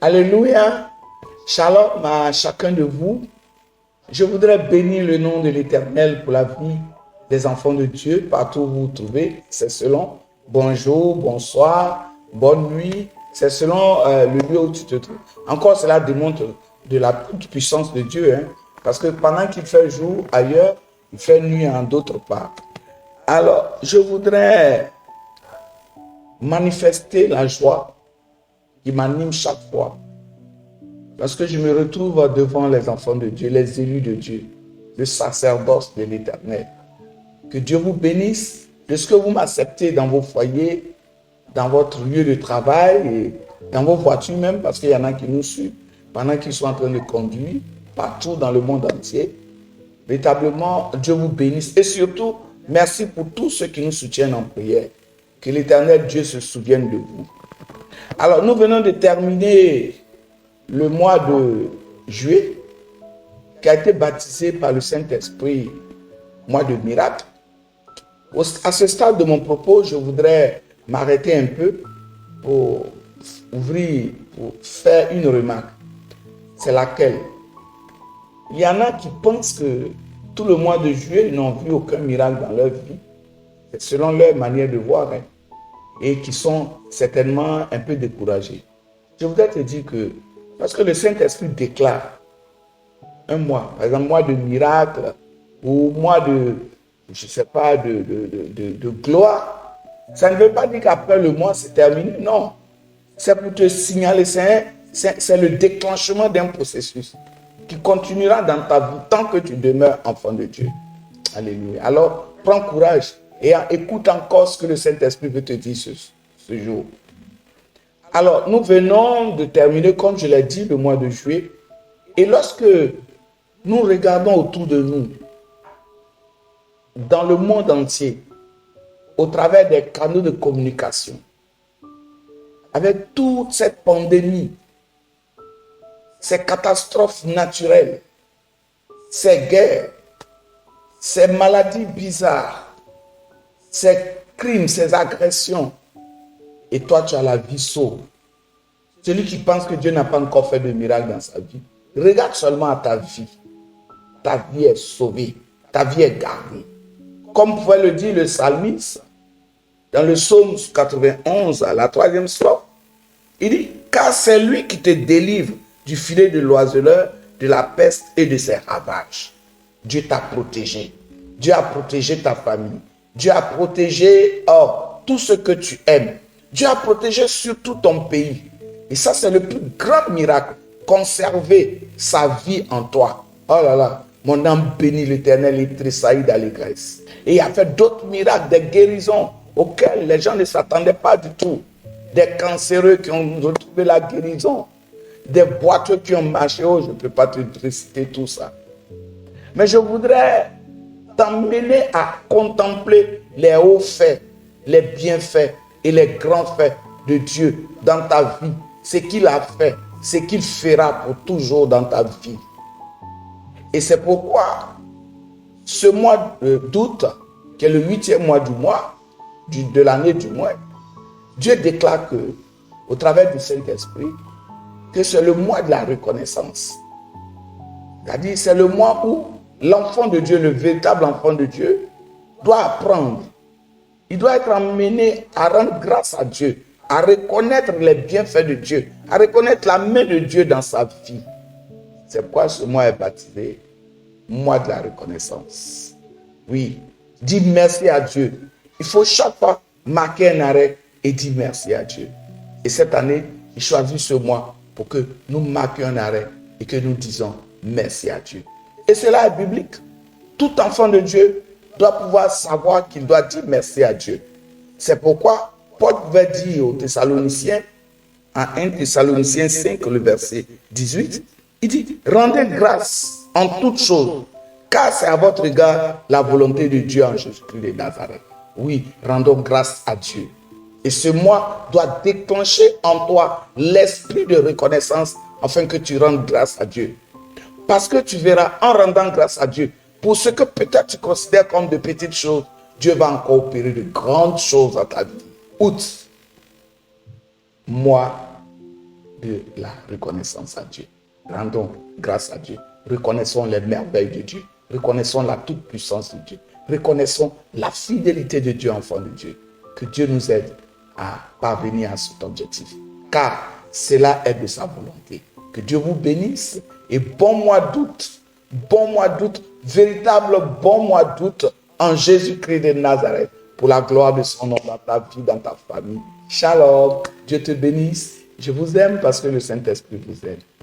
Alléluia. Shalom à chacun de vous. Je voudrais bénir le nom de l'Éternel pour la vie des enfants de Dieu partout où vous vous trouvez. C'est selon bonjour, bonsoir, bonne nuit. C'est selon le lieu où tu te trouves. Encore, cela démontre de la toute puissance de Dieu. Parce que pendant qu'il fait jour ailleurs, il fait nuit en d'autres parts. Alors, je voudrais manifester la joie qui m'anime chaque fois. Parce que je me retrouve devant les enfants de Dieu, les élus de Dieu, le sacerdoce de l'Éternel. Que Dieu vous bénisse de ce que vous m'acceptez dans vos foyers, dans votre lieu de travail et dans vos voitures même, parce qu'il y en a qui nous suivent pendant qu'ils sont en train de conduire partout dans le monde entier. Véritablement, Dieu vous bénisse et surtout, merci pour tous ceux qui nous soutiennent en prière. Que l'Éternel Dieu se souvienne de vous. Alors, nous venons de terminer le mois de juillet, qui a été baptisé par le Saint-Esprit, mois de miracle. À ce stade de mon propos, je voudrais m'arrêter un peu pour faire une remarque. C'est laquelle? Il y en a qui pensent que tout le mois de juillet, ils n'ont vu aucun miracle dans leur vie. C'est selon leur manière de voir, et qui sont certainement un peu découragés. Je voudrais te dire que parce que le Saint-Esprit déclare un mois, par exemple, mois de miracle ou mois de, je ne sais pas, de gloire. Ça ne veut pas dire qu'après le mois, c'est terminé. Non. C'est pour te signaler, c'est le déclenchement d'un processus qui continuera dans ta vie tant que tu demeures enfant de Dieu. Alléluia. Alors, prends courage et écoute encore ce que le Saint-Esprit veut te dire ce jour. Alors, nous venons de terminer, comme je l'ai dit, le mois de juillet. Et lorsque nous regardons autour de nous, dans le monde entier, au travers des canaux de communication, avec toute cette pandémie, ces catastrophes naturelles, ces guerres, ces maladies bizarres, ces crimes, ces agressions, et toi, tu as la vie sauve. Celui qui pense que Dieu n'a pas encore fait de miracle dans sa vie, regarde seulement à ta vie. Ta vie est sauvée. Ta vie est gardée. Comme pouvait le dire le psalmiste, dans le psaume 91, à la 3e strophe, il dit, car c'est lui qui te délivre du filet de l'oiseleur, de la peste et de ses ravages. Dieu t'a protégé. Dieu a protégé ta famille. Dieu a protégé tout ce que tu aimes. Dieu a protégé surtout ton pays. Et ça, c'est le plus grand miracle. Conserver sa vie en toi. Oh là là, mon âme bénit l'Éternel et tressaillit d'allégresse. Et il a fait d'autres miracles, des guérisons auxquelles les gens ne s'attendaient pas du tout. Des cancéreux qui ont retrouvé la guérison. Des boiteux qui ont marché. Oh, je ne peux pas te réciter tout ça. Mais je voudrais t'emmener à contempler les hauts faits, les bienfaits et les grands faits de Dieu dans ta vie, ce qu'il a fait, ce qu'il fera pour toujours dans ta vie. Et c'est pourquoi ce mois d'août, qui est le 8e mois du mois, de l'année du mois, Dieu déclare que, au travers du Saint-Esprit, que c'est le mois de la reconnaissance. C'est-à-dire, c'est le mois où l'enfant de Dieu, le véritable enfant de Dieu, doit apprendre. Il doit être emmené à rendre grâce à Dieu, à reconnaître les bienfaits de Dieu, à reconnaître la main de Dieu dans sa vie. C'est pourquoi ce mois est baptisé mois de la reconnaissance. Oui, dis merci à Dieu. Il faut chaque fois marquer un arrêt et dire merci à Dieu. Et cette année, il choisit ce mois pour que nous marquions un arrêt et que nous disons merci à Dieu. Et cela est biblique. Tout enfant de Dieu doit pouvoir savoir qu'il doit dire merci à Dieu. C'est pourquoi Paul pouvait dire aux Thessaloniciens, en 1 Thessaloniciens 5, le verset 18, il dit, rendez grâce en toutes choses, car c'est à votre égard la volonté de Dieu en Jésus-Christ de Nazareth. Oui, rendons grâce à Dieu. Et ce mois doit déclencher en toi l'esprit de reconnaissance afin que tu rendes grâce à Dieu. Parce que tu verras, en rendant grâce à Dieu, pour ce que peut-être tu considères comme de petites choses, Dieu va encore opérer de grandes choses dans ta vie. Août, mois de la reconnaissance à Dieu. Rendons grâce à Dieu. Reconnaissons les merveilles de Dieu. Reconnaissons la toute-puissance de Dieu. Reconnaissons la fidélité de Dieu, enfant de Dieu. Que Dieu nous aide à parvenir à cet objectif. Car cela est de sa volonté. Que Dieu vous bénisse et bon mois d'août, véritable bon mois d'août en Jésus-Christ de Nazareth, pour la gloire de son nom dans ta vie, dans ta famille. Shalom, Dieu te bénisse. Je vous aime parce que le Saint-Esprit vous aime.